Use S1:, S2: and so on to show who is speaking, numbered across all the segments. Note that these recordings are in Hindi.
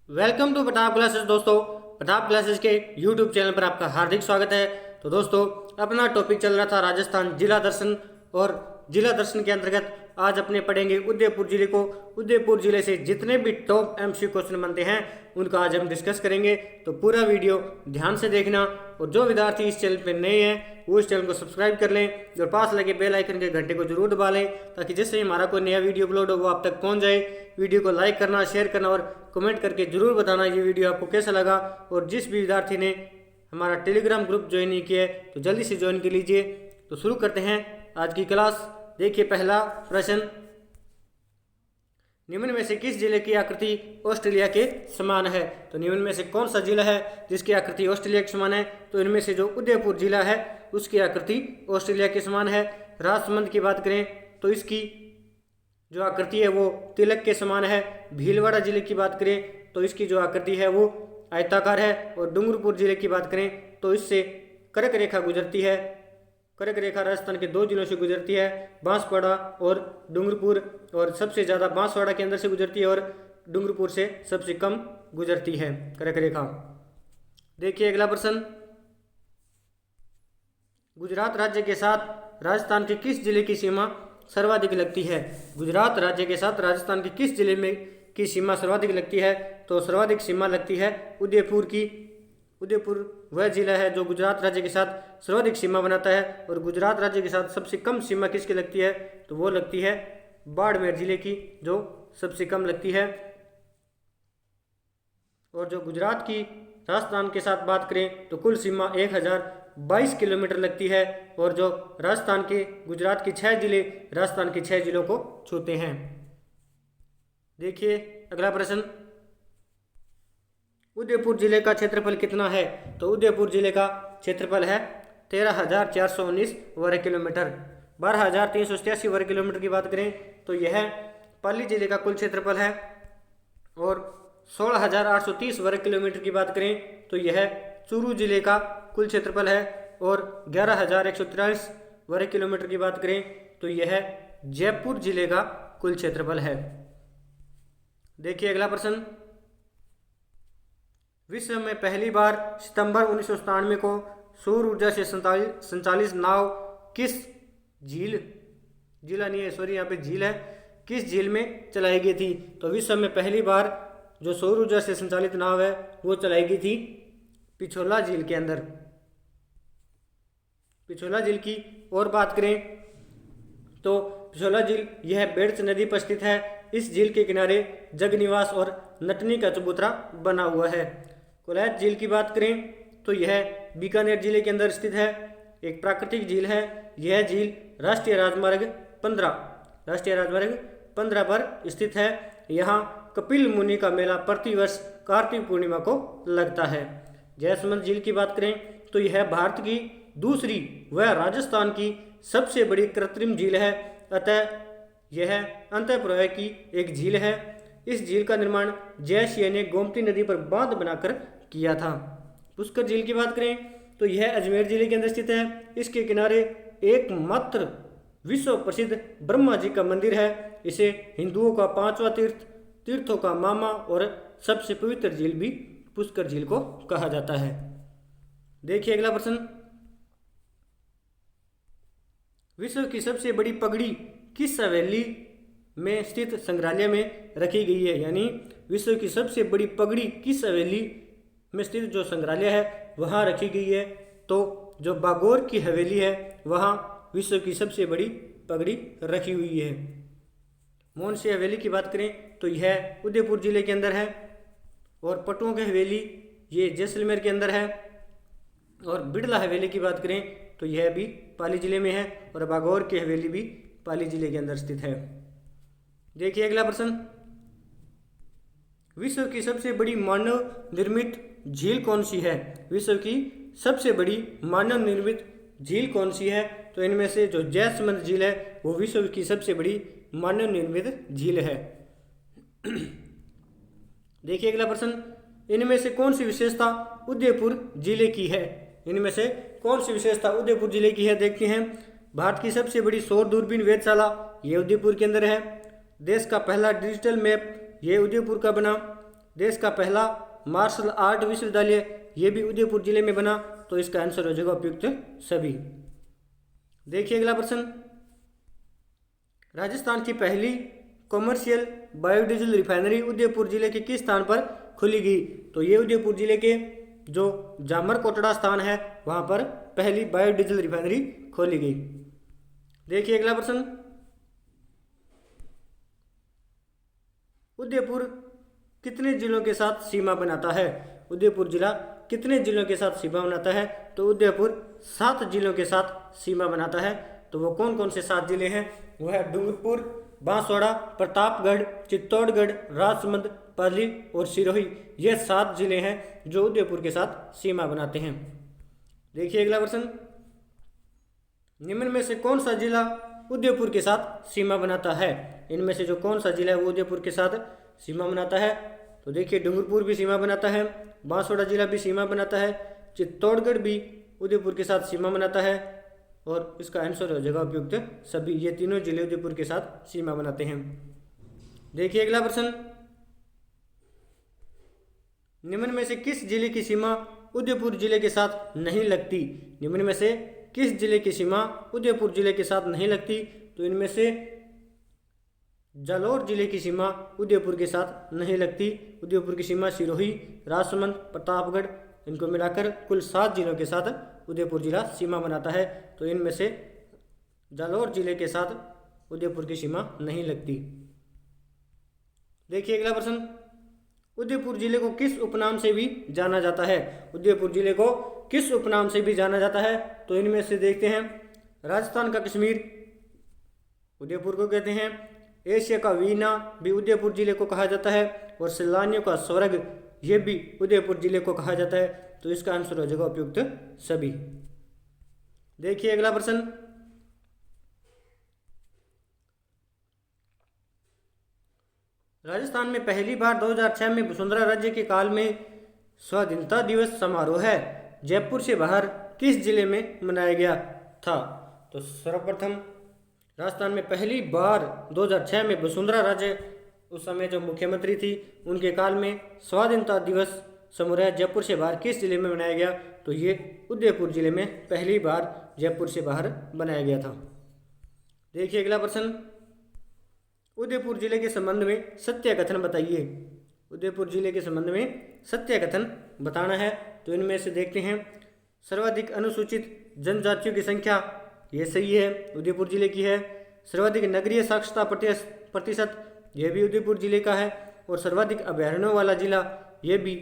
S1: Welcome to Pratap classes. दोस्तों, प्रताप क्लासेस के यूट्यूब चैनल पर आपका हार्दिक स्वागत है। तो दोस्तों, अपना टॉपिक चल रहा था राजस्थान जिला दर्शन, और जिला दर्शन के अंतर्गत आज अपने पढ़ेंगे उदयपुर जिले को। उदयपुर जिले से जितने भी टॉप एमसीक्यू क्वेश्चन बनते हैं उनका आज हम डिस्कस करेंगे। तो पूरा वीडियो ध्यान से देखना, और जो विद्यार्थी इस चैनल पर नए हैं वो इस चैनल को सब्सक्राइब कर लें और पास लगे बेल आइकन के घंटे को जरूर दबा लें, ताकि जिससे हमारा कोई नया वीडियो अपलोड हो वो आप तक पहुंच जाए। वीडियो को लाइक करना, शेयर करना और कमेंट करके जरूर बताना ये वीडियो आपको कैसा लगा। और जिस भी विद्यार्थी ने हमारा टेलीग्राम ग्रुप ज्वाइन नहीं किया है तो जल्दी से ज्वाइन कर लीजिए। तो शुरू करते हैं आज की क्लास। देखिए, पहला प्रश्न, निम्न में से किस जिले की आकृति ऑस्ट्रेलिया के समान है? तो निम्न में से कौन सा जिला है जिसकी आकृति ऑस्ट्रेलिया के समान है? तो इनमें से जो उदयपुर जिला है उसकी आकृति ऑस्ट्रेलिया के समान है। राजसमंद की बात करें तो इसकी जो आकृति है वो तिलक के समान है। भीलवाड़ा जिले की बात करें तो इसकी जो आकृति है वो आयताकार है। और डूंगरपुर जिले की बात करें तो इससे कर्क रेखा गुजरती है। कर्क रेखा राजस्थान के दो जिलों से गुजरती है, बांसवाड़ा और डूंगरपुर, और सबसे ज़्यादा बांसवाड़ा के अंदर से गुजरती है और डूंगरपुर से सबसे कम गुजरती है कर्क रेखा। देखिए अगला प्रश्न, गुजरात राज्य के साथ राजस्थान के किस जिले की सीमा सर्वाधिक लगती है? गुजरात राज्य के साथ राजस्थान के किस जिले में की सीमा सर्वाधिक लगती है? तो सर्वाधिक सीमा लगती है उदयपुर की। उदयपुर वह जिला है जो गुजरात राज्य के साथ सर्वाधिक सीमा बनाता है। और गुजरात राज्य के साथ सबसे कम सीमा किसकी लगती है? तो वो लगती है बाड़मेर जिले की, जो सबसे कम लगती है। और जो गुजरात की राजस्थान के साथ बात करें तो कुल सीमा 1022 किलोमीटर लगती है। और जो राजस्थान के गुजरात के 6 जिले राजस्थान के 6 जिलों को छूते हैं। देखिए अगला प्रश्न, उदयपुर जिले का क्षेत्रफल कितना है? तो उदयपुर जिले का क्षेत्रफल है 13,419 वर्ग किलोमीटर। 12,387 वर्ग किलोमीटर की बात करें तो यह पाली जिले का कुल क्षेत्रफल है। और 16,830 वर्ग किलोमीटर की बात करें तो यह चूरू जिले का कुल क्षेत्रफल है। और 11,143 वर्ग किलोमीटर की बात करें तो यह जयपुर जिले का कुल क्षेत्रफल है। देखिए अगला प्रश्न, विश्व में पहली बार सितंबर 1997 को सौर ऊर्जा से संचालित नाव किस झील यहाँ पे झील है, किस झील में चलाई गई थी? तो विश्व में पहली बार जो सौर ऊर्जा से संचालित नाव है वो चलाई गई थी पिछोला झील के अंदर। पिछोला झील की और बात करें तो पिछोला झील यह बेड़च नदी पर स्थित है। इस झील के किनारे जगनिवास और नटनी का चबूतरा बना हुआ है। कोलैत झील की बात करें तो यह बीकानेर जिले के अंदर स्थित है, एक प्राकृतिक झील है। यह झील राष्ट्रीय राजमार्ग 15 पर स्थित है। यहाँ कपिल मुनि का मेला प्रतिवर्ष कार्तिक पूर्णिमा को लगता है। जयसमंद झील की बात करें तो यह भारत की दूसरी व राजस्थान की सबसे बड़ी कृत्रिम झील है, अतः यह अंतःप्रवाह की एक झील है। इस झील का निर्माण जयसिंह ने गोमती नदी पर बांध बनाकर किया था। पुष्कर झील की बात करें तो यह अजमेर जिले के अंदर स्थित है। इसके किनारे एकमात्र विश्व प्रसिद्ध ब्रह्मा जी का मंदिर है। इसे हिंदुओं का 5वां तीर्थों का मामा और सबसे पवित्र झील भी पुष्कर झील को कहा जाता है। देखिए अगला प्रश्न, विश्व की सबसे बड़ी पगड़ी किस हवेली में स्थित संग्रहालय में रखी गई है? यानी विश्व की सबसे बड़ी पगड़ी किस हवेली में स्थित जो संग्रहालय है वहाँ रखी गई है? तो जो बागौर की हवेली है वहाँ विश्व की सबसे बड़ी पगड़ी रखी हुई है। मोहन सिंह हवेली की बात करें तो यह उदयपुर जिले के अंदर है। और पटुओं की हवेली ये जैसलमेर के अंदर है। और बिड़ला हवेली की बात करें तो यह भी पाली जिले में है। और बागौर की हवेली भी पाली जिले के अंदर स्थित है। देखिए अगला प्रश्न, विश्व की सबसे बड़ी मानव निर्मित झील कौन सी है? विश्व की सबसे बड़ी मानव निर्मित झील कौन सी है? तो इनमें से जो जयसमंद झील है वो विश्व की सबसे बड़ी मानव निर्मित झील है। देखिए अगला प्रश्न, इनमें से कौन सी विशेषता उदयपुर जिले की है? इनमें से कौन सी विशेषता उदयपुर जिले की है देखते हैं। भारत की सबसे बड़ी सौर दूरबीन वेधशाला ये उदयपुर के अंदर है। देश का पहला डिजिटल मैप ये उदयपुर का बना। देश का पहला मार्शल आर्ट विश्वविद्यालय ये भी उदयपुर जिले में बना, तो इसका आंसर हो जाएगा उपयुक्त सभी। देखिए अगला प्रश्न, राजस्थान की पहली कॉमर्शियल बायोडीजल रिफाइनरी उदयपुर जिले के किस स्थान पर खुली गई? तो ये उदयपुर जिले के जो जामर कोटड़ा स्थान है वहां पर पहली बायोडीजल रिफाइनरी खोली गई। देखिए अगला प्रश्न, उदयपुर कितने जिलों के साथ सीमा बनाता है? उदयपुर जिला कितने जिलों के साथ सीमा बनाता है? तो उदयपुर 7 जिलों के साथ सीमा बनाता है। तो वो कौन कौन से 7 जिले हैं? वो है डूंगरपुर, बांसवाड़ा, प्रतापगढ़, चित्तौड़गढ़, राजसमंद, पाली और सिरोही। ये 7 जिले हैं जो उदयपुर के साथ सीमा बनाते हैं। देखिए अगला प्रश्न, निम्न में से कौन सा जिला उदयपुर के साथ सीमा बनाता है? इनमें से जो कौन सा जिला है वो उदयपुर के साथ सीमा बनाता है? तो देखिए डूंगरपुर भी सीमा बनाता है, बांसवाड़ा जिला भी सीमा बनाता है, चित्तौड़गढ़ भी उदयपुर के साथ सीमा बनाता है और इसका आंसर हो जाएगा उपयुक्त सभी। ये तीनों जिले उदयपुर के साथ सीमा बनाते हैं। देखिए अगला प्रश्न, निम्न में से किस जिले की सीमा उदयपुर जिले के साथ नहीं लगती? निम्न में से किस जिले की सीमा उदयपुर जिले के साथ नहीं लगती? तो इनमें से जालौर जिले की सीमा उदयपुर के साथ नहीं लगती। उदयपुर की सीमा सिरोही, राजसमंद, प्रतापगढ़ इनको मिलाकर कुल 7 जिलों के साथ उदयपुर जिला सीमा बनाता है। तो इनमें से जालौर जिले के साथ उदयपुर की सीमा नहीं लगती। देखिए अगला प्रश्न, उदयपुर जिले को किस उपनाम से भी जाना जाता है? उदयपुर जिले को किस उपनाम से भी जाना जाता है? तो इनमें से देखते हैं, राजस्थान का कश्मीर उदयपुर को कहते हैं, एशिया का वीना भी उदयपुर जिले को कहा जाता है और सैलानियों का स्वर्ग ये भी उदयपुर जिले को कहा जाता है। तो इसका आंसर हो जाएगा उपयुक्त सभी। देखिए अगला प्रश्न, राजस्थान में पहली बार 2006 में वसुंधरा राज्य के काल में स्वाधीनता दिवस समारोह है जयपुर से बाहर किस जिले में मनाया गया था? तो सर्वप्रथम राजस्थान में पहली बार 2006 में वसुंधरा राजे उस समय जो मुख्यमंत्री थी उनके काल में स्वाधीनता दिवस समारोह जयपुर से बाहर किस जिले में मनाया गया? तो ये उदयपुर जिले में पहली बार जयपुर से बाहर बनाया गया था। देखिए अगला प्रश्न, उदयपुर जिले के संबंध में सत्य कथन बताइए। उदयपुर जिले के संबंध में सत्य कथन बताना है। तो इनमें से देखते हैं, सर्वाधिक अनुसूचित जनजातियों की संख्या ये सही है, उदयपुर जिले की है। सर्वाधिक नगरीय साक्षरता प्रतिशत यह भी उदयपुर जिले का है और सर्वाधिक अभयारण्यों वाला जिला ये भी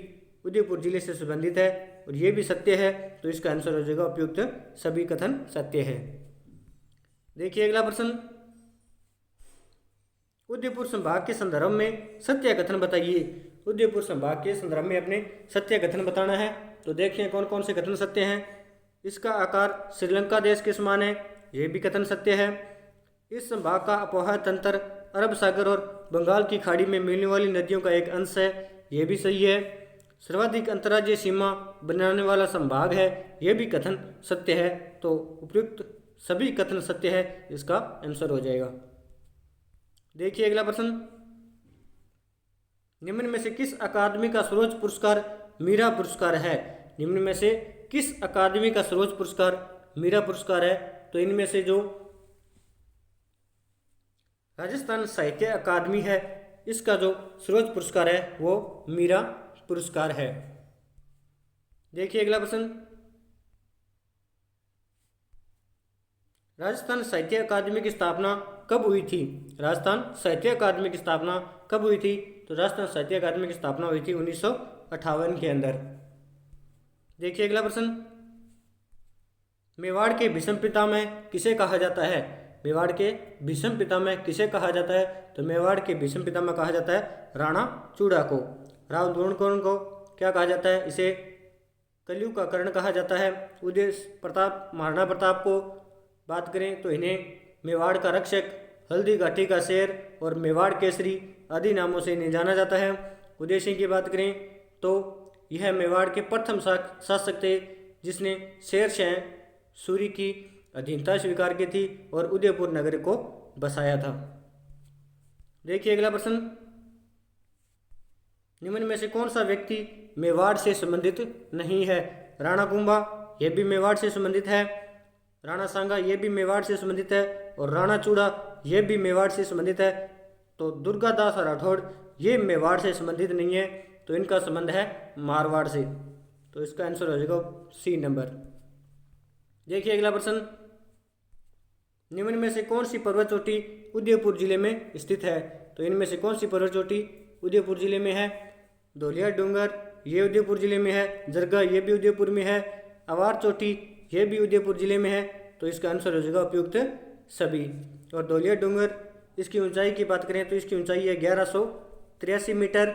S1: उदयपुर जिले से संबंधित है और ये भी सत्य है। तो इसका आंसर हो जाएगा उपयुक्त सभी कथन सत्य है। देखिए अगला प्रश्न, उदयपुर संभाग के संदर्भ में सत्य कथन बताइए। उदयपुर संभाग के संदर्भ में अपने सत्य कथन बताना है। तो देखिए कौन कौन से कथन सत्य हैं। इसका आकार श्रीलंका देश के समान है, यह भी कथन सत्य है। इस संभाग का आबोहवा तंत्र अरब सागर और बंगाल की खाड़ी में मिलने वाली नदियों का एक अंश है, यह भी सही है। सर्वाधिक अंतर्राज्यीय सीमा बनाने वाला संभाग है, यह भी कथन सत्य है। तो उपयुक्त सभी कथन सत्य है, इसका आंसर हो जाएगा। देखिए अगला प्रश्न, निम्न में से किस अकादमी का सर्वोच्च पुरस्कार मीरा पुरस्कार है? निम्न में से किस अकादमी का सर्वोच्च पुरस्कार मीरा पुरस्कार है? तो इनमें से जो राजस्थान साहित्य अकादमी है इसका जो सर्वोच्च पुरस्कार है वो मीरा पुरस्कार है। देखिए अगला प्रश्न, राजस्थान साहित्य अकादमी की स्थापना कब हुई थी? राजस्थान साहित्य अकादमी की स्थापना कब हुई थी? तो राजस्थान साहित्य अकादमी की स्थापना हुई थी 1958 के अंदर। देखिए अगला प्रश्न, मेवाड़ के भीष्म पितामह किसे कहा जाता है? मेवाड़ के भीष्म पितामह किसे कहा जाता है? तो मेवाड़ के भीष्म पितामह कहा जाता है राणा चूड़ा को। राव द्रोणकर्ण को क्या कहा जाता है? इसे कलयुग का कर्ण कहा जाता है। उदय प्रताप, महाराणा प्रताप को बात करें तो इन्हें मेवाड़ का रक्षक, हल्दी घाटी का शेर और मेवाड़ केसरी आदि नामों से इन्हें जाना जाता है। उदय सिंह की बात करें तो यह मेवाड़ के प्रथम शासक थे जिसने शेरशाह सूरी की अधीनता स्वीकार की थी और उदयपुर नगर को बसाया था। देखिए अगला प्रश्न, निम्न में से कौन सा व्यक्ति मेवाड़ से संबंधित नहीं है? राणा कुंभा, यह भी मेवाड़ से संबंधित है। राणा सांगा, यह भी मेवाड़ से संबंधित है। और राणा चूड़ा, यह भी मेवाड़ से संबंधित है। तो दुर्गादास राठौड़ ये मेवाड़ से संबंधित नहीं है, तो इनका संबंध है मारवाड़ से। तो इसका आंसर हो जाएगा सी नंबर। देखिए अगला प्रश्न, निम्न में से कौन सी पर्वत चोटी उदयपुर जिले में स्थित है? तो इनमें से कौन सी पर्वत चोटी उदयपुर जिले में है? धौलिया डूंगर, ये उदयपुर जिले में है। जरगा, ये भी उदयपुर में है। अवार चोटी, ये भी उदयपुर जिले में है। तो इसका आंसर हो जाएगा उपयुक्त सभी। और धौलिया डूंगर, इसकी ऊंचाई की बात करें तो इसकी ऊंचाई है 1183 मीटर।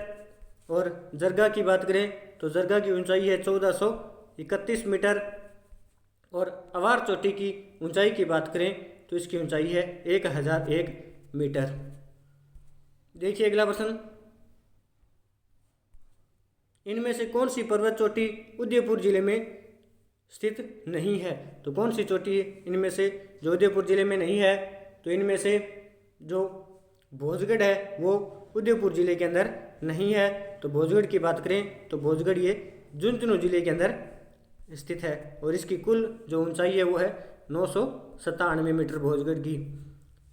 S1: और जरगा की बात करें तो जरगा की ऊंचाई है 1431 मीटर। और अवार चोटी की ऊंचाई की बात करें तो इसकी ऊंचाई है 1001 मीटर। देखिए अगला प्रश्न, इनमें से कौन सी पर्वत चोटी उदयपुर जिले में स्थित नहीं है? तो कौन सी चोटी इनमें से जो उदयपुर जिले में नहीं है? तो इनमें से जो भोजगढ़ है वो उदयपुर जिले के अंदर नहीं है। तो भोजगढ़ की बात करें तो भोजगढ़ ये झुंझुनू जिले के अंदर स्थित है। और इसकी कुल जो ऊंचाई है वो है 997 मीटर भोजगढ़ की।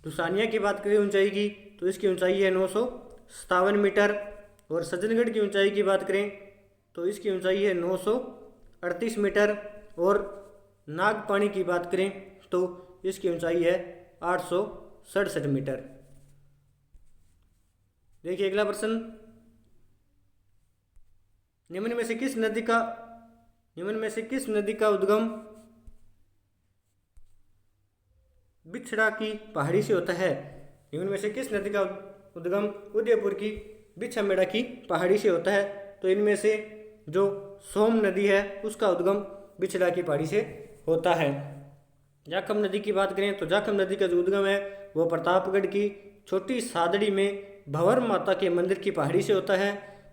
S1: दुसानिया की बात करें ऊंचाई की तो इसकी ऊंचाई है 957 मीटर। और सज्जनगढ़ की ऊंचाई की बात करें तो इसकी ऊंचाई है 938 मीटर। और नागपानी की बात करें तो इसकी ऊंचाई है 867 मीटर। देखिए अगला प्रश्न, निम्न में से किस नदी का उद्गम बिछड़ा की पहाड़ी से होता है? निम्न में से किस नदी का उद्गम उदयपुर की बिछमेड़ा की पहाड़ी से होता है? तो इनमें से जो सोम नदी है उसका उद्गम बिछड़ा की पहाड़ी से होता है। जाखम नदी की बात करें तो जाखम नदी का जो उद्गम है वो प्रतापगढ़ की छोटी सादड़ी में भंवर माता के मंदिर की पहाड़ी से होता है।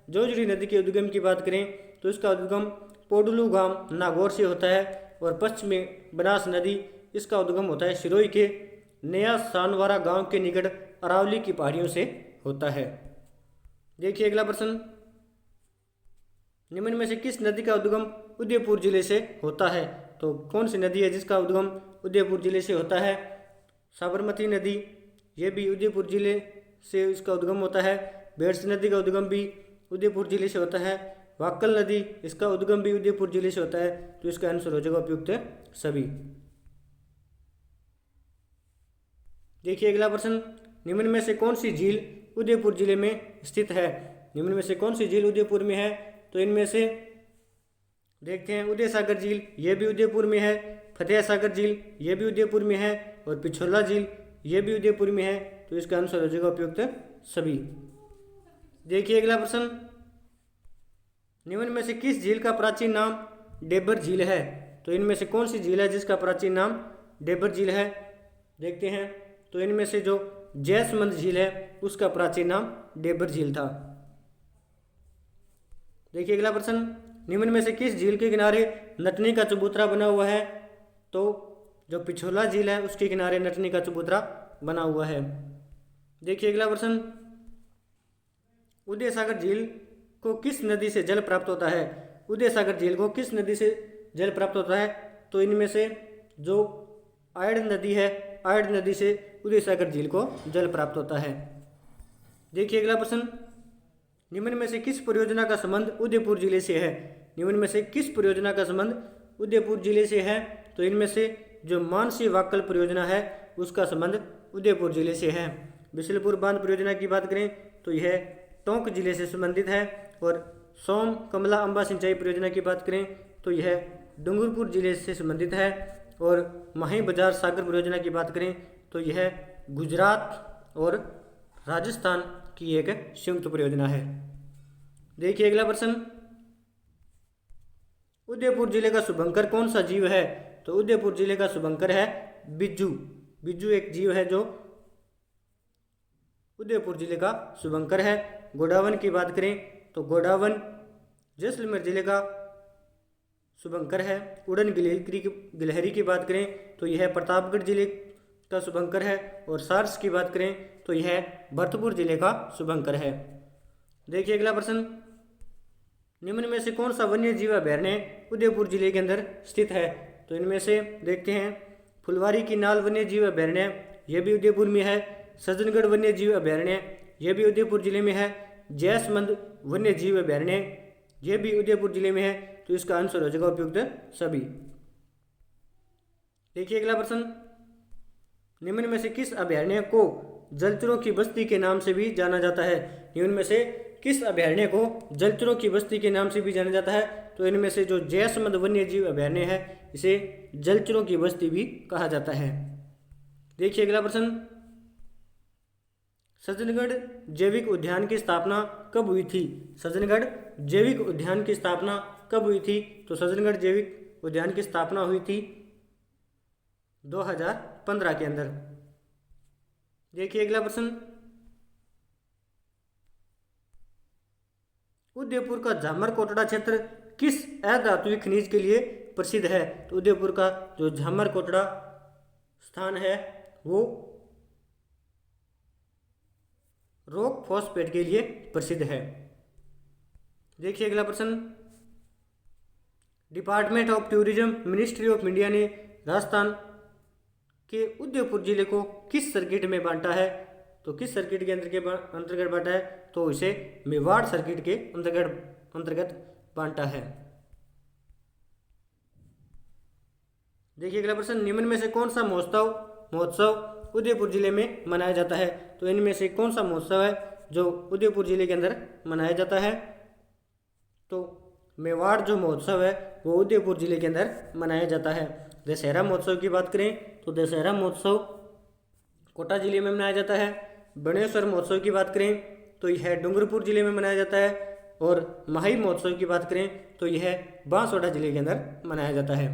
S1: जोजड़ी नदी के उद्गम की बात करें तो इसका उद्गम पोडलू गांव नागौर से होता है। और पश्चिम में बनास नदी, इसका उद्गम होता है सिरोही के नया सानवारा गांव के निकट अरावली की पहाड़ियों से होता है। देखिए अगला प्रश्न, निम्न में से किस नदी का उद्गम उदयपुर जिले से होता है? तो कौन सी नदी है जिसका उद्गम उदयपुर जिले से होता है? साबरमती नदी, ये भी उदयपुर जिले से इसका उद्गम होता है। बेड़स नदी का उद्गम भी उदयपुर जिले से होता है। वाक्कल नदी, इसका उद्गम भी उदयपुर जिले से होता है। तो इसका आंसर हो जाएगा उपयुक्त सभी। देखिए अगला प्रश्न, निम्न में से कौन सी झील उदयपुर जिले में स्थित है? निम्न में से कौन सी झील उदयपुर में है? तो इनमें से देखते हैं, उदय सागर झील, ये भी उदयपुर में है। फतेह सागर झील, ये भी उदयपुर में है। और पिछोला झील, ये भी उदयपुर में है। तो इसका आंसर हो जाएगा उपयुक्त सभी। देखिए अगला प्रश्न, निम्न में से किस झील का प्राचीन नाम डेबर झील है? तो इनमें से कौन सी झील है जिसका प्राचीन नाम डेबर झील है? देखते हैं, तो इनमें से जो जैसमंद झील है उसका प्राचीन नाम डेबर झील था। देखिए अगला प्रश्न, निम्न में से किस झील के किनारे नटनी का चबूतरा बना हुआ है? तो जो पिछोला झील है उसके किनारे नटनी का चबूतरा बना हुआ है। देखिए अगला प्रश्न, उदय सागर झील को किस नदी से जल प्राप्त होता है? उदय सागर झील को किस नदी से जल प्राप्त होता है? तो इनमें से जो आयड़ नदी है, आयड़ नदी से उदय सागर झील को जल प्राप्त होता है। देखिए अगला प्रश्न, निम्न में से किस परियोजना का संबंध उदयपुर जिले से है? निम्न में से किस परियोजना का संबंध उदयपुर जिले से है? तो इनमें से जो मानसी वाक्कल परियोजना है उसका संबंध उदयपुर जिले से है। बिशलपुर बांध परियोजना की बात करें तो यह टोंक जिले से संबंधित है। और सोम कमला अम्बा सिंचाई परियोजना की बात करें तो यह डूंगरपुर जिले से संबंधित है। और माही बाजार सागर परियोजना की बात करें तो यह गुजरात और राजस्थान की एक संयुक्त परियोजना है। देखिए अगला प्रश्न, उदयपुर जिले का शुभंकर कौन सा जीव है? तो उदयपुर जिले का शुभंकर है बिज्जू। बिज्जू एक जीव है जो उदयपुर जिले का शुभंकर है। गोडावन की बात करें तो गोडावन जैसलमेर जिले का शुभंकर है। उड़न गिलहरी की बात करें तो यह प्रतापगढ़ जिले का शुभंकर है। और सार्स की बात करें तो यह भरतपुर जिले का शुभंकर है। देखिए अगला प्रश्न, निम्न में से कौन सा वन्य जीव अभयारण्य उदयपुर जिले के अंदर स्थित है? तो इनमें से देखते हैं, फुलवारी की नाल वन्य जीव अभयारण्य, यह भी उदयपुर में है। सज्जनगढ़ वन्य जीव अभयारण्य, यह भी उदयपुर जिले में है। जैसमंद वन्य जीव अभयारण्य, यह भी उदयपुर जिले में है। तो इसका आंसर हो जाएगा उपयुक्त सभी। देखिए अगला प्रश्न, निम्न में से किस अभयारण्य को जलचरों की बस्ती के नाम से भी जाना जाता है? निम्न में से किस अभयारण्य को जलचरों की बस्ती के नाम से भी जाना जाता है? तो इनमें से जो जैसमंद वन्य जीव अभयारण्य है, इसे जलचरों की बस्ती भी कहा जाता है। देखिए अगला प्रश्न, सज्जनगढ़ जैविक उद्यान की स्थापना कब हुई थी? सज्जनगढ़ जैविक उद्यान की स्थापना कब हुई थी? तो सज्जनगढ़ जैविक उद्यान की स्थापना हुई थी 2015 के अंदर। देखिए अगला प्रश्न, उदयपुर का झामर कोटड़ा क्षेत्र किस अधात्विक खनिज के लिए प्रसिद्ध है? तो उदयपुर का जो झामर कोटड़ा स्थान है वो रॉक फॉस्फेट के लिए प्रसिद्ध है। देखिए अगला प्रश्न, department of tourism ministry of India ने राजस्थान के उदयपुर जिले को किस सर्किट में बांटा है? तो किस सर्किट के अंतर्गत बांटा है? तो इसे मेवाड़ सर्किट के अंतर्गत बांटा है। देखिए अगला प्रश्न, निम्न में से कौन सा महोत्सव उदयपुर जिले में मनाया जाता है? तो इनमें से कौन सा महोत्सव है जो उदयपुर जिले के अंदर मनाया जाता है? तो मेवाड़ जो महोत्सव है वो उदयपुर जिले के अंदर मनाया जाता है। दशहरा महोत्सव की बात करें तो दशहरा महोत्सव कोटा जिले में मनाया जाता है। बनेश्वर महोत्सव की बात करें तो यह डूंगरपुर जिले में मनाया जाता है। और माही महोत्सव की बात करें तो यह बांसवाड़ा जिले के अंदर मनाया जाता है।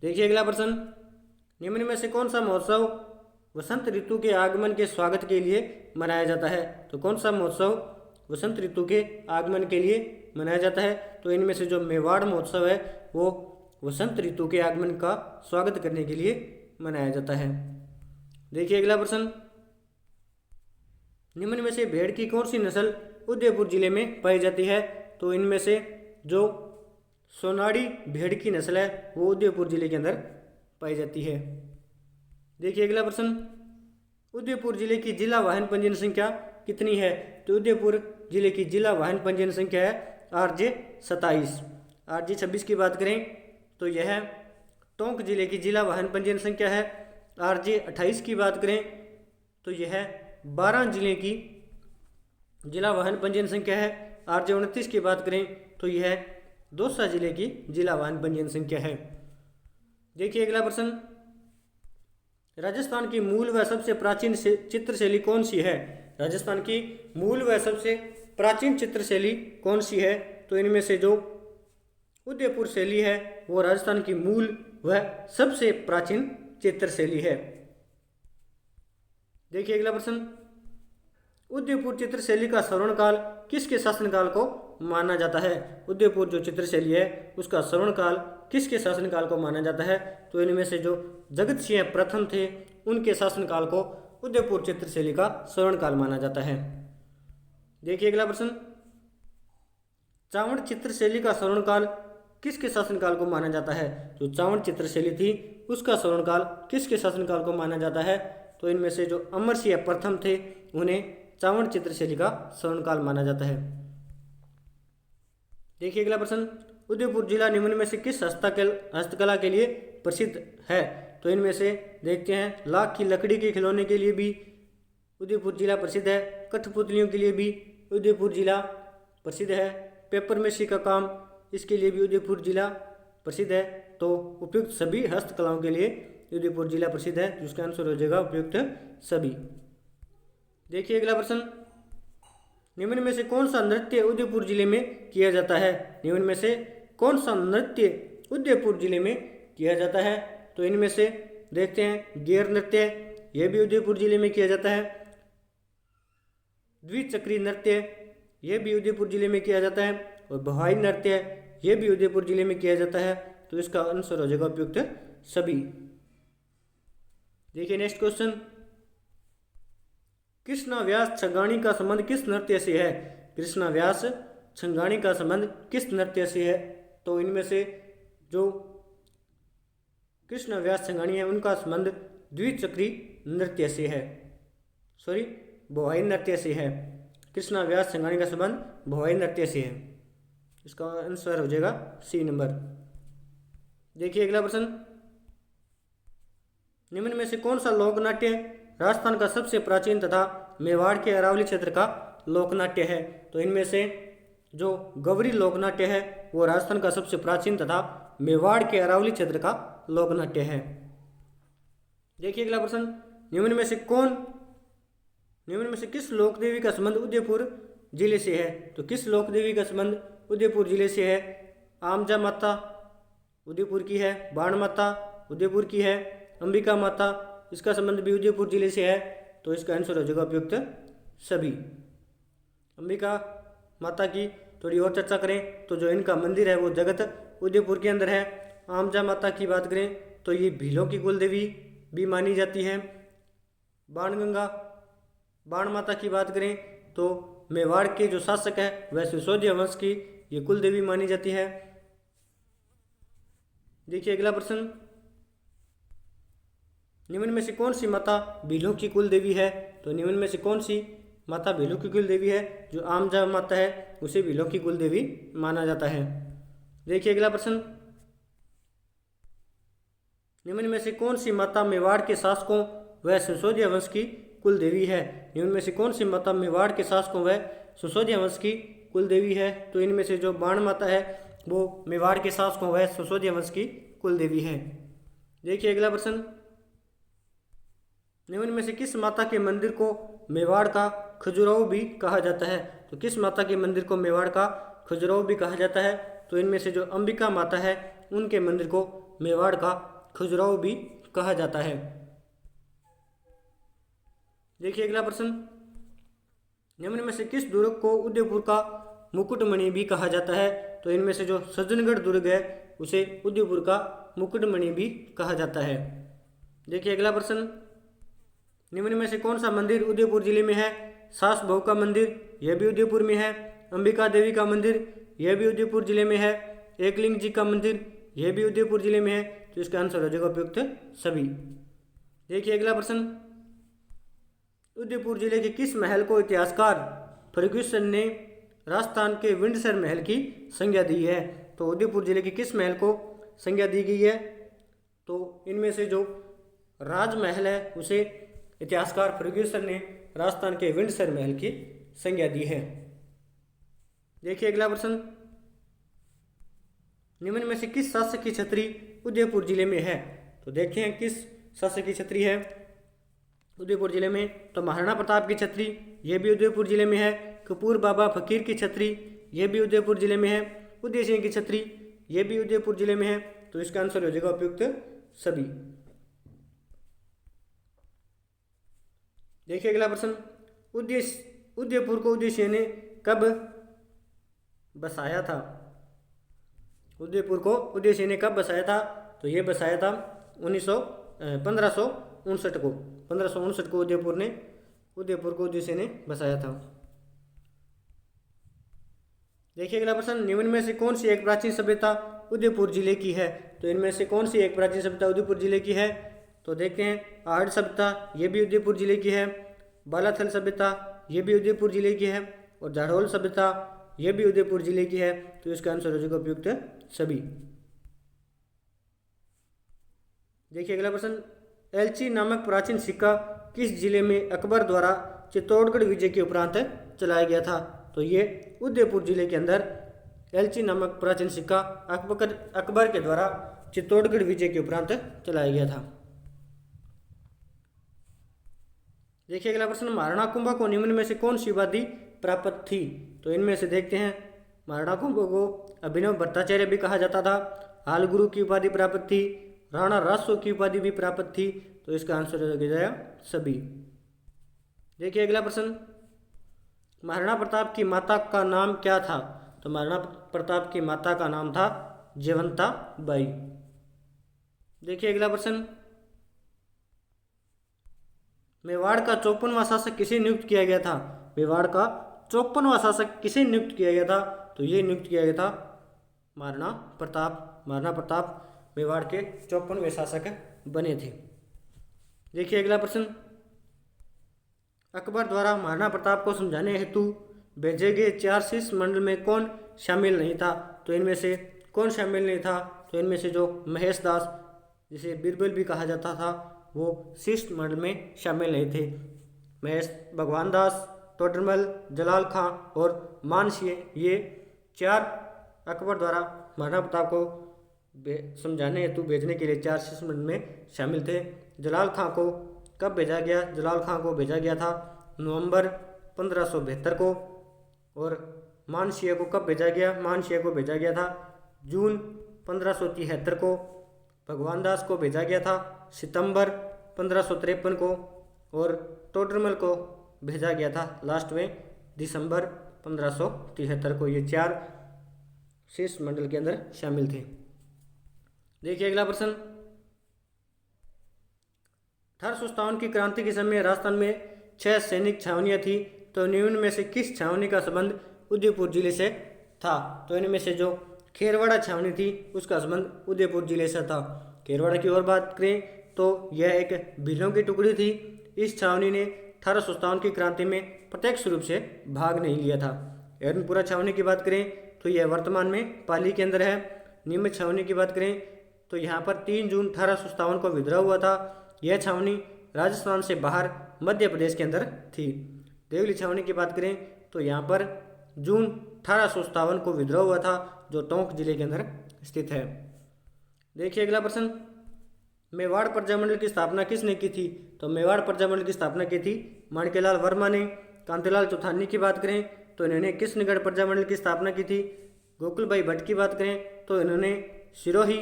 S1: देखिए अगला प्रश्न, निम्न में से कौन सा महोत्सव वसंत ऋतु के आगमन के स्वागत के लिए मनाया जाता है? तो कौन सा महोत्सव वसंत ऋतु के आगमन के लिए मनाया जाता है? तो इनमें से जो मेवाड़ महोत्सव है वो वसंत ऋतु के आगमन का स्वागत करने के लिए मनाया जाता है। देखिए अगला प्रश्न, निम्न में से भेड़ की कौन सी नस्ल उदयपुर जिले में पाई जाती है? तो इनमें से जो सोनाड़ी भेड़ की नस्ल है वो उदयपुर जिले के अंदर पाई जाती है। देखिए अगला प्रश्न, उदयपुर जिले की जिला वाहन पंजीयन संख्या कितनी है? तो उदयपुर जिले की जिला वाहन पंजीयन संख्या है RJ 27। RJ 26 की बात करें तो यह टोंक जिले की जिला वाहन पंजीयन संख्या है। RJ 28 की बात करें तो यह 12 जिले की जिला वाहन पंजीयन संख्या है। RJ 29 की बात करें तो यह दौसा जिले की जिला वाहन पंजीयन संख्या है। देखिए अगला प्रश्न, राजस्थान की मूल व सबसे प्राचीन चित्रशैली कौन सी है? राजस्थान की मूल व सबसे प्राचीन चित्रशैली कौन सी है? तो इनमें से जो उदयपुर शैली है वो राजस्थान की मूल व सबसे प्राचीन चित्रशैली है। देखिए अगला प्रश्न, उदयपुर चित्रशैली का श्रवणकाल किसके शासनकाल को माना जाता है? उदयपुर जो चित्रशैली है उसका श्रवणकाल किसके शासनकाल को माना जाता है? तो इनमें से जो जगत सिंह प्रथम थे उनके शासनकाल को उदयपुर चित्रशैली का श्रवणकाल माना जाता है। देखिए अगला प्रश्न, चावड़ चित्रशैली का श्रवणकाल किसके शासनकाल को माना जाता है? जो चावड़ चित्रशैली थी उसका श्रवणकाल किसके शासनकाल को माना जाता है? तो इनमें से जो अमर सिंह प्रथम थे उन्हें चावड़ चित्रशैली का श्रवणकाल माना जाता है। देखिए अगला प्रश्न, उदयपुर जिला निम्न में से किस हस्तकला के लिए प्रसिद्ध है? तो इनमें से देखते हैं, लाख की लकड़ी के खिलौने के लिए भी उदयपुर जिला प्रसिद्ध है। कठपुतलियों के लिए भी उदयपुर जिला प्रसिद्ध है। पेपर मेसी का काम, इसके लिए भी उदयपुर जिला प्रसिद्ध है। तो उपयुक्त सभी हस्तकलाओं के लिए उदयपुर जिला प्रसिद्ध है, जिसका आंसर हो जाएगा उपयुक्त सभी। देखिए अगला प्रश्न, निम्न में से कौन सा नृत्य उदयपुर जिले में किया जाता है? निम्न में से कौन सा नृत्य उदयपुर जिले में किया जाता है? तो इनमें से देखते हैं, गेर नृत्य, यह भी उदयपुर जिले में किया जाता है। द्विचक्री नृत्य, यह भी उदयपुर जिले में किया जाता है। और बहाई नृत्य, यह भी उदयपुर जिले में किया जाता है। तो इसका आंसर हो जाएगा उपयुक्त सभी। देखिए नेक्स्ट क्वेश्चन, कृष्णा व्यास छगाणी का संबंध किस नृत्य से है? कृष्णा व्यास छंगाणी का संबंध किस नृत्य से है? तो इनमें से जो कृष्ण व्यास छंगाणी है उनका संबंध द्विचक्री नृत्य से है, सॉरी भोवाई नृत्य से है। कृष्ण व्यास छंगाणी का संबंध भोवाई नृत्य से है। इसका आंसर हो जाएगा सी नंबर। देखिए अगला प्रश्न, निम्न में से कौन सा लोक नाट्य राजस्थान का सबसे प्राचीन तथा मेवाड़ के अरावली क्षेत्र का लोक नाट्य है? तो इनमें से जो गवरी लोक नाट्य है वो राजस्थान का सबसे प्राचीन तथा मेवाड़ के अरावली क्षेत्र का लोक नाट्य है। देखिए अगला प्रश्न, निम्न में से किस लोक देवी का संबंध उदयपुर जिले से है? तो किस लोक देवी का संबंध उदयपुर जिले से है? आमजा माता उदयपुर की है, बाण माता उदयपुर की है, अंबिका माता इसका संबंध भी उदयपुर जिले से है। तो इसका आंसर हो जाएगा उपयुक्त सभी। अंबिका माता की थोड़ी और चर्चा करें तो जो इनका मंदिर है वो जगत उदयपुर के अंदर है। आमजा माता की बात करें तो ये भीलों की कुल देवी भी मानी जाती है। बाणगंगा बाण माता की बात करें तो मेवाड़ के जो शासक है वह सिसोदिया वंश की ये कुल देवी मानी जाती है। देखिए अगला प्रश्न, निम्न में से कौन सी माता भीलों की कुल देवी है? तो निम्न में से कौन सी माता भीलों की कुल देवी है? जो आमजा माता है उसे भीलों की कुल देवी माना जाता है। देखिए अगला प्रश्न, निम्न में से कौन सी माता मेवाड़ के शासकों व सिसोदिया वंश की कुल देवी है? निम्न में से कौन सी माता मेवाड़ के शासकों व सिसोदिया वंश की कुल देवी है? तो इनमें से जो बाण माता है वो मेवाड़ के शासकों व सिसोदिया वंश की कुल देवी है। देखिए अगला प्रश्न, निम्न में से किस माता के मंदिर को मेवाड़ का खजुराहो भी कहा जाता है? तो किस माता के मंदिर को मेवाड़ का खजुराहो भी कहा जाता है? तो इनमें से जो अंबिका माता है उनके मंदिर को मेवाड़ का खजुराहो भी कहा जाता है। देखिए अगला प्रश्न, निम्न में से किस दुर्ग को उदयपुर का मुकुटमणि भी कहा जाता है? तो इनमें से जो सज्जनगढ़ दुर्ग है उसे उदयपुर का मुकुटमणि भी कहा जाता है। देखिए अगला प्रश्न, निम्न में से कौन सा मंदिर उदयपुर जिले में है? सास बहू का मंदिर यह भी उदयपुर में है। अंबिका देवी का मंदिर यह भी उदयपुर जिले में है। एकलिंग जी का मंदिर यह भी उदयपुर जिले में है। तो इसका आंसर हो जाएगा उपयुक्त सभी। देखिए अगला प्रश्न, उदयपुर जिले के किस महल को इतिहासकार फर्ग्यूसन ने राजस्थान के विंडसर महल की संज्ञा दी है? तो उदयपुर जिले के किस महल को संज्ञा दी गई है? तो इनमें से जो राजमहल है उसे इतिहासकार फर्ग्यूसन ने राजस्थान के विंडसर महल की संज्ञा दी है। देखिए अगला प्रश्न, निम्न में से किस शासक की छतरी उदयपुर जिले में है? तो देखते हैं किस शासक की छतरी है उदयपुर जिले में। तो महाराणा प्रताप की छतरी यह भी उदयपुर जिले में है। कपूर बाबा फकीर की छतरी यह भी उदयपुर जिले में है। उदय सिंह की छतरी यह भी उदयपुर जिले में है। तो इसका आंसर हो जाएगा उपयुक्त सभी। देखिए अगला प्रश्न, उदयपुर को उदय सिंह ने कब बसाया था? उदयपुर को उदय सिंह ने कब बसाया था? तो ये बसाया था 1559 को। 1559 को उदयपुर को उदय सिंह ने बसाया था। देखिए अगला प्रश्न, निम्न में से कौन सी एक प्राचीन सभ्यता उदयपुर जिले की है? तो इनमें से कौन सी एक प्राचीन सभ्यता उदयपुर जिले की है? तो देखते हैं आहड़ सभ्यता ये भी उदयपुर जिले की है। बालाथल सभ्यता ये भी उदयपुर जिले की है। और झाड़ोल सभ्यता ये भी उदयपुर जिले की है। तो इसका आंसर हो जाएगा उपयुक्त सभी। देखिए अगला प्रश्न, एलची नामक प्राचीन सिक्का किस जिले में अकबर द्वारा चित्तौड़गढ़ विजय के उपरांत चलाया गया था? तो ये उदयपुर जिले के अंदर एलची नामक प्राचीन सिक्का अकबर के द्वारा चित्तौड़गढ़ विजय के उपरांत चलाया गया था। देखिए अगला प्रश्न, महाराणा कुंभा को निम्न में से कौन सी उपाधि प्राप्त थी? तो इनमें से देखते हैं महाराणा कुंभा को अभिनव भट्टाचार्य भी कहा जाता था। हाल गुरु की उपाधि प्राप्त थी। राणा रासो की उपाधि भी प्राप्त थी। तो इसका आंसर हो जाएगा सभी। देखिए अगला प्रश्न, महाराणा प्रताप की माता का नाम क्या था? तो महाराणा प्रताप की माता का नाम था जयवंता बाई। देखिए अगला प्रश्न, मेवाड़ का 54वां शासक किसे नियुक्त किया गया था? मेवाड़ का 54वां शासक किसे नियुक्त किया गया था? तो ये नियुक्त किया गया था महाराणा प्रताप। महाराणा प्रताप मेवाड़ के 54वें शासक बने थे। देखिए अगला प्रश्न, अकबर द्वारा महाराणा प्रताप को समझाने हेतु भेजे गए 4 शिष्य मंडल में कौन शामिल नहीं था? तो इनमें से कौन शामिल नहीं था? तो इनमें से जो महेश दास, जिसे बीरबल भी कहा जाता था, वो शिष्य मंडल में शामिल नहीं थे। महेश, भगवान दास, टोडरमल, जलाल खां और मानसिंह, ये 4 अकबर द्वारा महाराणा प्रताप को समझाने हेतु भेजने के लिए 4 शिष्य मंडल में शामिल थे। जलाल खां को कब भेजा गया? जलाल खां को भेजा गया था नवंबर 1572 को। और मानसिंह को कब भेजा गया? मानसिंह को भेजा गया था जून 1573 को। भगवान दास को भेजा गया था सितंबर 1553 को। और टोडरमल को भेजा गया था लास्ट में दिसंबर 1573 को। ये 4 शिष्य मंडल के अंदर शामिल थे। देखिए अगला प्रश्न, 1857 की क्रांति के समय राजस्थान में 6 सैनिक छावनियां थी। तो निम्न में से किस छावनी का संबंध उदयपुर जिले से था? तो इनमें से जो खेरवाड़ा छावनी थी उसका संबंध उदयपुर जिले से था। खेरवाड़ा की और बात करें तो यह एक भीलों की टुकड़ी थी। इस छावनी ने 1857 की क्रांति में प्रत्यक्ष रूप से भाग नहीं लिया था। एरनपुरा छावनी की बात करें तो यह वर्तमान में पाली के अंदर है। नीमच छावनी की बात करें तो यहाँ पर 3 जून 1857 को विद्रोह हुआ था। यह छावनी राजस्थान से बाहर मध्य प्रदेश के अंदर थी। देवली छावनी की बात करें तो यहाँ पर जून 1857 को विद्रोह हुआ था, जो टोंक जिले के अंदर स्थित है। देखिए अगला प्रश्न, मेवाड़ प्रजामंडल की स्थापना किसने की थी? तो मेवाड़ प्रजामंडल की स्थापना की थी माणिक्यलाल वर्मा ने। कांतिलाल चौथानी की बात करें तो इन्होंने किशनगढ़ प्रजामंडल की स्थापना की थी। गोकुल भाई भट्ट की बात करें तो इन्होंने सिरोही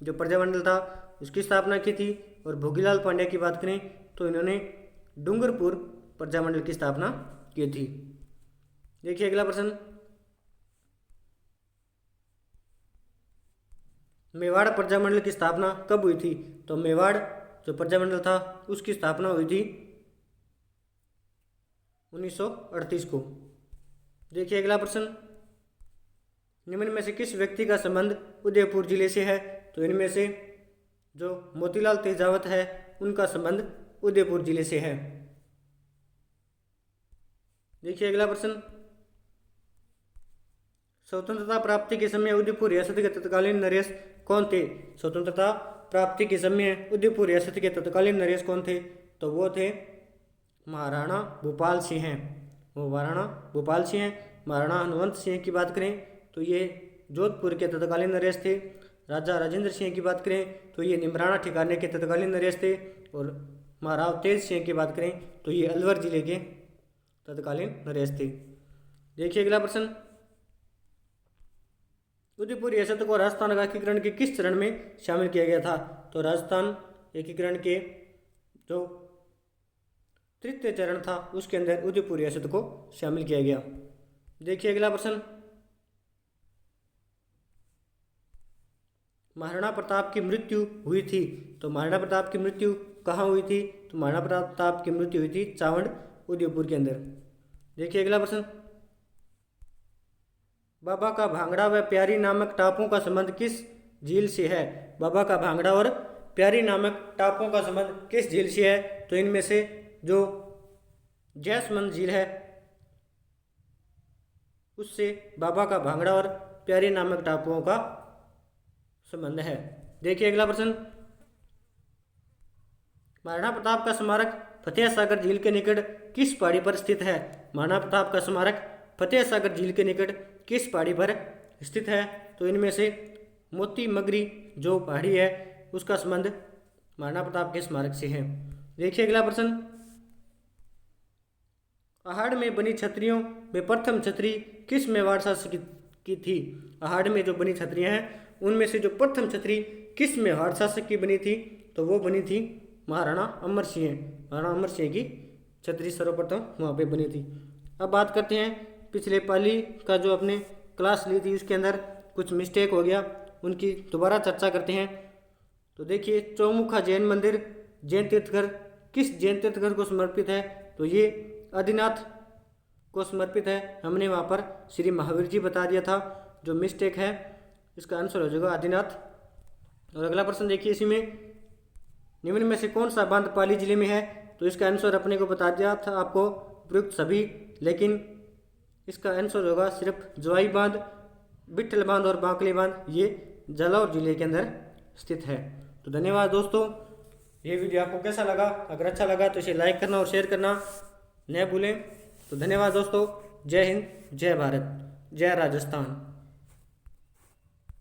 S1: जो प्रजामंडल था उसकी स्थापना की थी। और भोगीलाल पांड्या की बात करें तो इन्होंने डूंगरपुर प्रजामंडल की स्थापना की थी। देखिए अगला प्रश्न, मेवाड़ प्रजामंडल की स्थापना कब हुई थी? तो मेवाड़ जो प्रजामंडल था उसकी स्थापना हुई थी 1938 को। देखिए अगला प्रश्न, निम्न में से किस व्यक्ति का संबंध उदयपुर जिले से है? तो इनमें से जो मोतीलाल तेजावत है उनका संबंध उदयपुर जिले से है। देखिए अगला प्रश्न, स्वतंत्रता प्राप्ति के समय उदयपुर रियासत के तत्कालीन नरेश कौन थे? स्वतंत्रता प्राप्ति के समय उदयपुर रियासत के तत्कालीन नरेश कौन थे? तो वो थे महाराणा भूपाल सिंह हैं। वो महाराणा भूपाल सिंह हैं। महाराणा हनुमंत सिंह की बात करें तो ये जोधपुर के तत्कालीन नरेश थे। राजा राजेंद्र सिंह की बात करें तो ये निमराना ठिकाने के तत्कालीन नरेश थे। और महाराव तेज सिंह की बात करें तो ये अलवर जिले के तत्कालीन नरेश थे। देखिए अगला प्रश्न, उदयपुर रियासत को राजस्थान का एकीकरण के किस चरण में शामिल किया गया था? तो राजस्थान एकीकरण के जो तृतीय चरण था उसके अंदर उदयपुर रियासत को शामिल किया गया। देखिए अगला प्रश्न, महाराणा प्रताप की मृत्यु हुई थी। तो महाराणा प्रताप की मृत्यु कहाँ हुई थी? तो महाराणा प्रताप की मृत्यु हुई थी चावंड उदयपुर के अंदर। देखिए अगला प्रश्न, बाबा का भांगड़ा व प्यारी नामक टापुओं का संबंध किस झील से है? बाबा का भांगड़ा और प्यारी नामक टापुओं का संबंध किस झील से है? तो इनमें से जो जैसमंद झील है उससे बाबा का भांगड़ा और प्यारी नामक टापुओं का संबंध है। देखिए अगला प्रश्न, महाराणा प्रताप का स्मारक फतेह सागर झील के निकट किस पहाड़ी पर स्थित है? महाराणा प्रताप का स्मारक फतेह सागर झील के निकट किस पहाड़ी पर स्थित है? तो इनमें से मोती मगरी जो पहाड़ी है उसका संबंध महाराणा प्रताप के स्मारक से है। देखिए अगला प्रश्न, अहाड़ में बनी छतरियों में प्रथम छतरी किस मेवाड़ शासक की थी? अहाड़ में जो बनी छतरियां हैं उनमें से जो प्रथम छतरी किस मेवाड़ शासक की बनी थी? तो वो बनी थी महाराणा अमर सिंह। महाराणा अमर सिंह की छतरी सर्वप्रथम वहाँ पे बनी थी। अब बात करते हैं पिछले पाली का जो अपने क्लास ली थी उसके अंदर कुछ मिस्टेक हो गया, उनकी दोबारा चर्चा करते हैं। तो देखिए, चौमुखा जैन मंदिर जैन तीर्थकर किस जैन तीर्थकर को समर्पित है? तो ये आदिनाथ को समर्पित है। हमने वहाँ पर श्री महावीर जी बता दिया था, जो मिस्टेक है इसका आंसर हो जाएगा आदिनाथ। और अगला प्रश्न देखिए, इसी में निम्न में से कौन सा बांध पाली जिले में है? तो इसका आंसर अपने को बता दिया था आपको उपयुक्त सभी, लेकिन इसका आंसर होगा सिर्फ जवाई बांध, बिट्ठल बांध और बांकली बांध, ये जालौर जिले के अंदर स्थित है। तो धन्यवाद दोस्तों, ये वीडियो आपको कैसा लगा? अगर अच्छा लगा तो इसे लाइक करना और शेयर करना न भूलें। तो धन्यवाद दोस्तों, जय हिंद, जय भारत, जय राजस्थान।